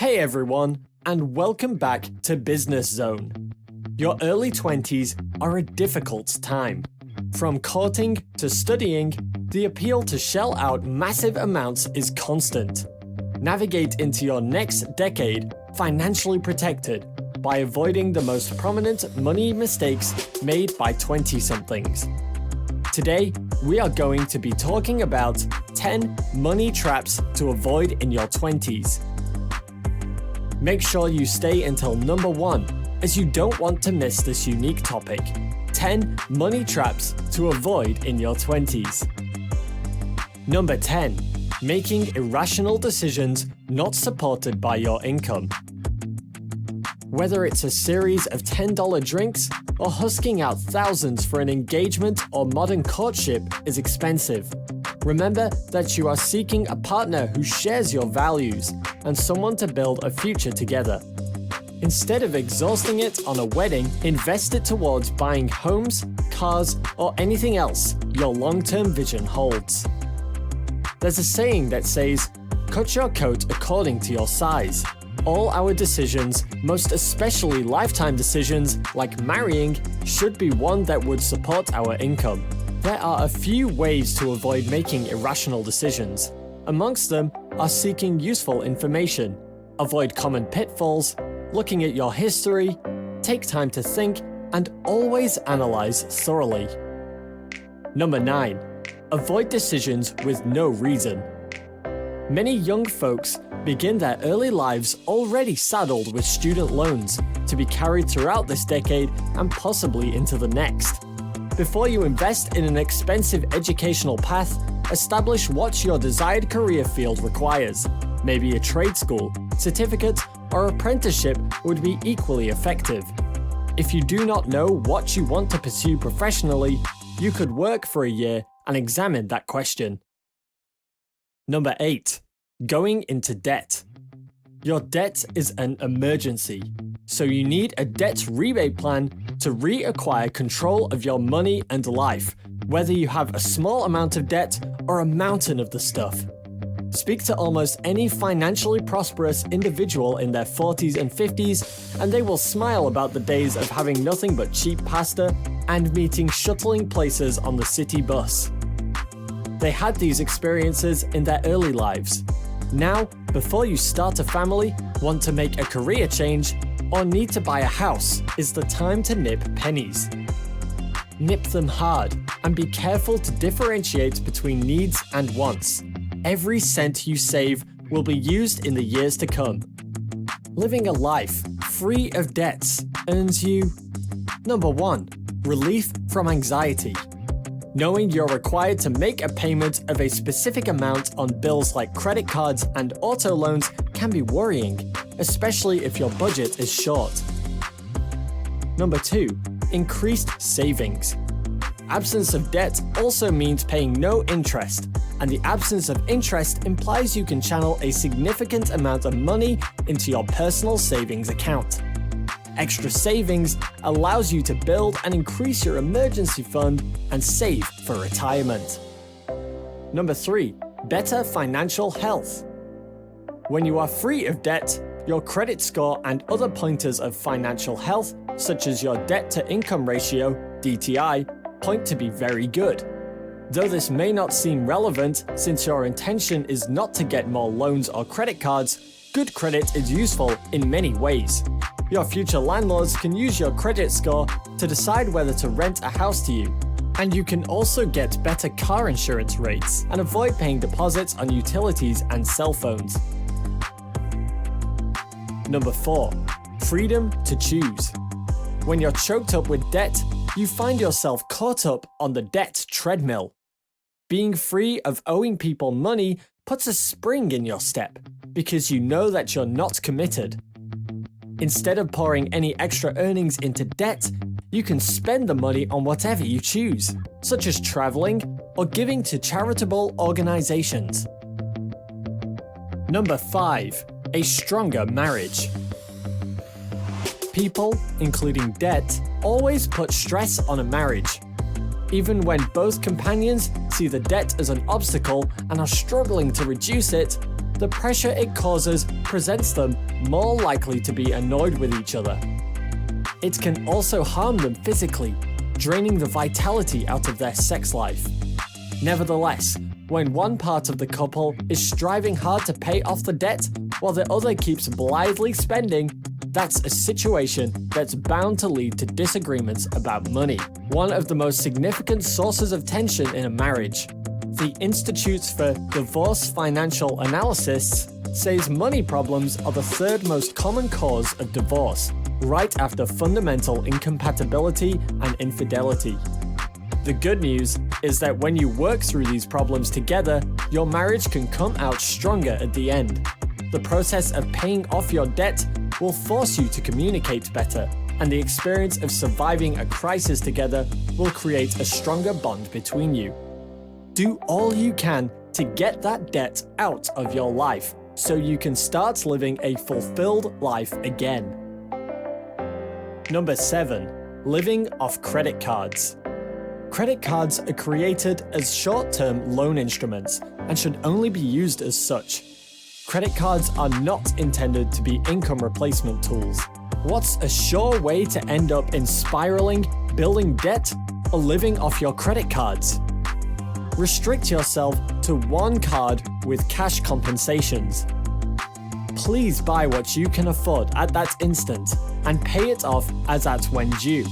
Hey everyone, and welcome back to Business Zone. Your early 20s are a difficult time. From courting to studying, the appeal to shell out massive amounts is constant. Navigate into your next decade financially protected by avoiding the most prominent money mistakes made by 20-somethings. Today, we are going to be talking about 10 money traps to avoid in your 20s. Make sure you stay until number 1, as you don't want to miss this unique topic: 10 money traps to avoid in your 20s. Number 10. Making irrational decisions not supported by your income. Whether it's a series of $10 drinks or husking out thousands for an engagement or modern courtship is expensive. Remember that you are seeking a partner who shares your values and someone to build a future together. Instead of exhausting it on a wedding, invest it towards buying homes, cars, or anything else your long-term vision holds. There's a saying that says, "Cut your coat according to your size." All our decisions, most especially lifetime decisions like marrying, should be one that would support our income. There are a few ways to avoid making irrational decisions. Amongst them are seeking useful information, avoid common pitfalls, looking at your history, take time to think, and always analyze thoroughly. Number 9. Avoid decisions with no reason. Many young folks begin their early lives already saddled with student loans to be carried throughout this decade and possibly into the next. Before you invest in an expensive educational path, establish what your desired career field requires. Maybe a trade school, certificate, or apprenticeship would be equally effective. If you do not know what you want to pursue professionally, you could work for a year and examine that question. Number 8. Going into debt. Your debt is an emergency, so you need a debt rebate plan to reacquire control of your money and life, whether you have a small amount of debt or a mountain of the stuff. Speak to almost any financially prosperous individual in their 40s and 50s, and they will smile about the days of having nothing but cheap pasta and meeting shuttling places on the city bus. They had these experiences in their early lives. Now, before you start a family, want to make a career change, or need to buy a house, is the time to nip pennies. Nip them hard, and be careful to differentiate between needs and wants. Every cent you save will be used in the years to come. Living a life free of debts earns you: Number 1. Relief from anxiety. Knowing you're required to make a payment of a specific amount on bills like credit cards and auto loans can be worrying, especially if your budget is short. Number 2. Increased savings. Absence of debt also means paying no interest, and the absence of interest implies you can channel a significant amount of money into your personal savings account. Extra savings allows you to build and increase your emergency fund and save for retirement. Number 3. Better financial health. When you are free of debt, your credit score and other pointers of financial health, such as your debt-to-income ratio, DTI, point to be very good. Though this may not seem relevant since your intention is not to get more loans or credit cards, good credit is useful in many ways. Your future landlords can use your credit score to decide whether to rent a house to you. And you can also get better car insurance rates and avoid paying deposits on utilities and cell phones. Number 4. Freedom to choose. When you're choked up with debt, you find yourself caught up on the debt treadmill. Being free of owing people money puts a spring in your step because you know that you're not committed. Instead of pouring any extra earnings into debt, you can spend the money on whatever you choose, such as traveling or giving to charitable organizations. Number 5. A stronger marriage. People, including debt, always put stress on a marriage. Even when both companions see the debt as an obstacle and are struggling to reduce it, the pressure it causes presents them more likely to be annoyed with each other. It can also harm them physically, draining the vitality out of their sex life. Nevertheless, when one part of the couple is striving hard to pay off the debt while the other keeps blithely spending, that's a situation that's bound to lead to disagreements about money. One of the most significant sources of tension in a marriage. The Institute for Divorce Financial Analysis says money problems are the third most common cause of divorce, right after fundamental incompatibility and infidelity. The good news is that when you work through these problems together, your marriage can come out stronger at the end. The process of paying off your debt will force you to communicate better, and the experience of surviving a crisis together will create a stronger bond between you. Do all you can to get that debt out of your life so you can start living a fulfilled life again. Number 7. Living off credit cards. Credit cards are created as short-term loan instruments and should only be used as such. Credit cards are not intended to be income replacement tools. What's a sure way to end up in spiraling, building debt, or living off your credit cards? Restrict yourself to one card with cash compensations. Please buy what you can afford at that instant and pay it off as at when due.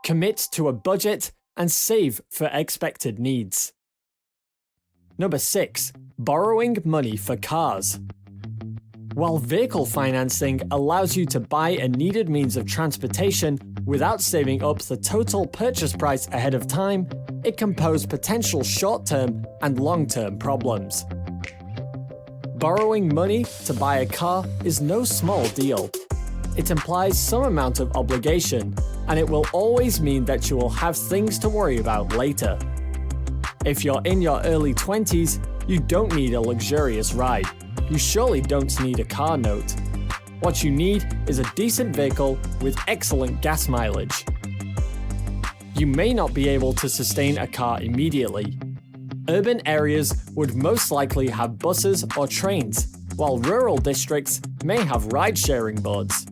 Commit to a budget and save for expected needs. Number 6. Borrowing money for cars. While vehicle financing allows you to buy a needed means of transportation without saving up the total purchase price ahead of time, it can pose potential short-term and long-term problems. Borrowing money to buy a car is no small deal. It implies some amount of obligation, and it will always mean that you will have things to worry about later. If you're in your early 20s, you don't need a luxurious ride. You surely don't need a car note. What you need is a decent vehicle with excellent gas mileage. You may not be able to sustain a car immediately. Urban areas would most likely have buses or trains, while rural districts may have ride-sharing boards.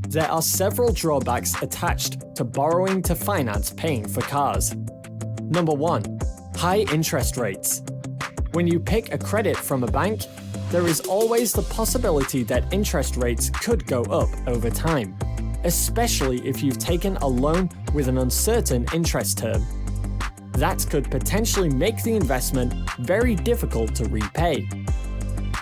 There are several drawbacks attached to borrowing to finance paying for cars. Number 1. High interest rates. When you pick a credit from a bank, there is always the possibility that interest rates could go up over time, especially if you've taken a loan with an uncertain interest term. That could potentially make the investment very difficult to repay.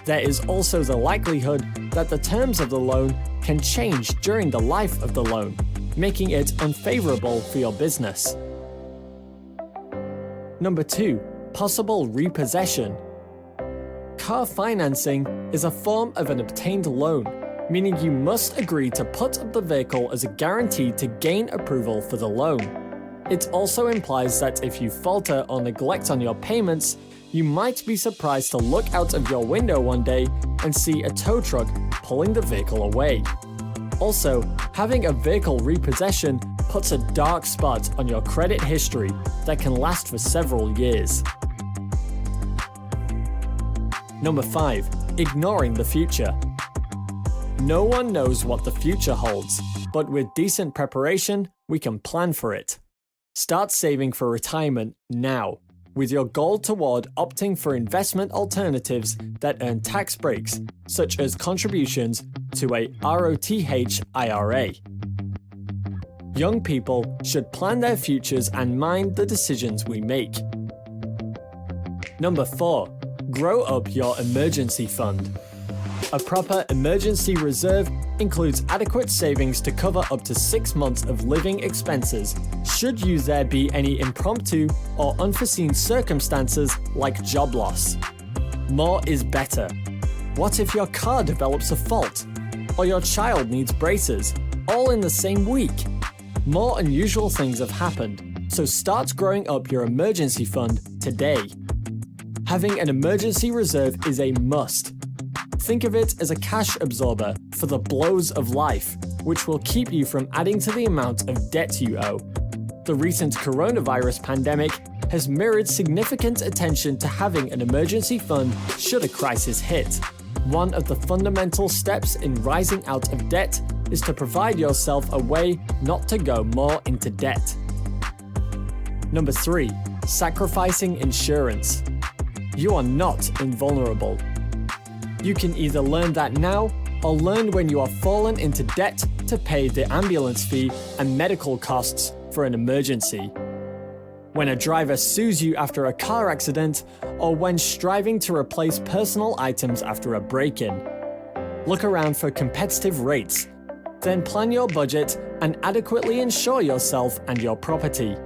There is also the likelihood that the terms of the loan can change during the life of the loan, making it unfavorable for your business. Number 2. Possible repossession. Car financing is a form of an obtained loan, meaning you must agree to put up the vehicle as a guarantee to gain approval for the loan. It also implies that if you falter or neglect on your payments, you might be surprised to look out of your window one day and see a tow truck pulling the vehicle away. Also, having a vehicle repossession puts a dark spot on your credit history that can last for several years. Number 5. Ignoring the future. No one knows what the future holds, but with decent preparation, we can plan for it. Start saving for retirement now, with your goal toward opting for investment alternatives that earn tax breaks, such as contributions to a ROTH IRA. Young people should plan their futures and mind the decisions we make. Number 4. Grow up your emergency fund. A proper emergency reserve includes adequate savings to cover up to 6 months of living expenses, should there be any impromptu or unforeseen circumstances like job loss. More is better. What if your car develops a fault? Or your child needs braces, all in the same week? More unusual things have happened, so start growing up your emergency fund today. Having an emergency reserve is a must. Think of it as a cash absorber for the blows of life, which will keep you from adding to the amount of debt you owe. The recent coronavirus pandemic has mirrored significant attention to having an emergency fund should a crisis hit. One of the fundamental steps in rising out of debt is to provide yourself a way not to go more into debt. Number 3. Sacrificing insurance. You are not invulnerable. You can either learn that now or learn when you are fallen into debt to pay the ambulance fee and medical costs for an emergency. When a driver sues you after a car accident, or when striving to replace personal items after a break-in. Look around for competitive rates, then plan your budget and adequately insure yourself and your property.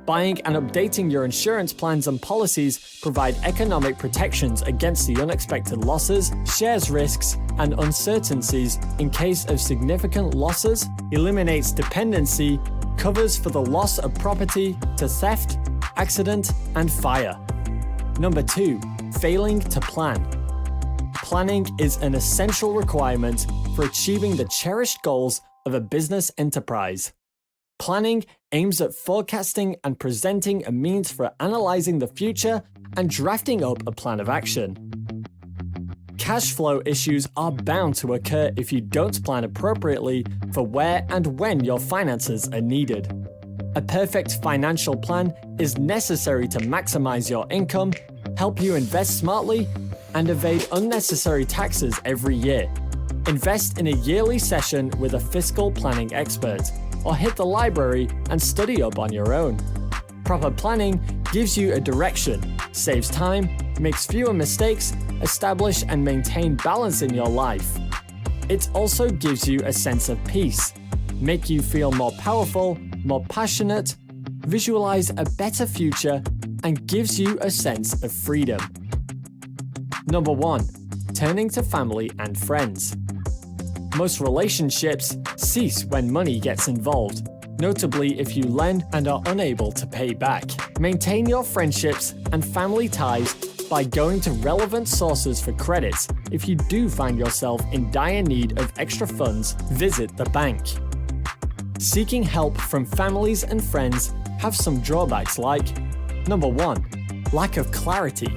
Buying and updating your insurance plans and policies provide economic protections against the unexpected losses, shares risks, and uncertainties in case of significant losses, eliminates dependency, covers for the loss of property to theft, accident, and fire. Number 2. Failing to plan. Planning is an essential requirement for achieving the cherished goals of a business enterprise. Planning aims at forecasting and presenting a means for analyzing the future and drafting up a plan of action. Cash flow issues are bound to occur if you don't plan appropriately for where and when your finances are needed. A perfect financial plan is necessary to maximize your income, help you invest smartly, and evade unnecessary taxes every year. Invest in a yearly session with a fiscal planning expert, or hit the library and study up on your own. Proper planning gives you a direction, saves time, makes fewer mistakes, establish and maintain balance in your life. It also gives you a sense of peace, make you feel more powerful, more passionate, visualize a better future, and gives you a sense of freedom. Number 1. Turning to family and friends. Most relationships cease when money gets involved, notably if you lend and are unable to pay back. Maintain your friendships and family ties by going to relevant sources for credits. If you do find yourself in dire need of extra funds, visit the bank. Seeking help from families and friends have some drawbacks like: Number 1. Lack of clarity.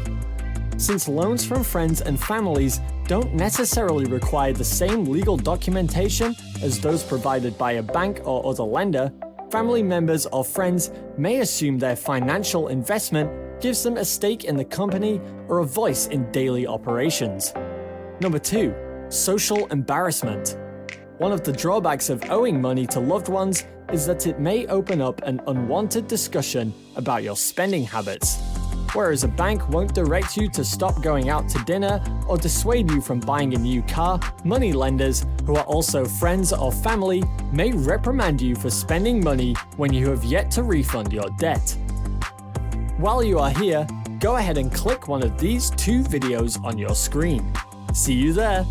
Since loans from friends and families don't necessarily require the same legal documentation as those provided by a bank or other lender, family members or friends may assume their financial investment gives them a stake in the company or a voice in daily operations. Number 2. Social embarrassment. One of the drawbacks of owing money to loved ones is that it may open up an unwanted discussion about your spending habits. Whereas a bank won't direct you to stop going out to dinner or dissuade you from buying a new car, money lenders, who are also friends or family, may reprimand you for spending money when you have yet to refund your debt. While you are here, go ahead and click one of these 2 videos on your screen. See you there!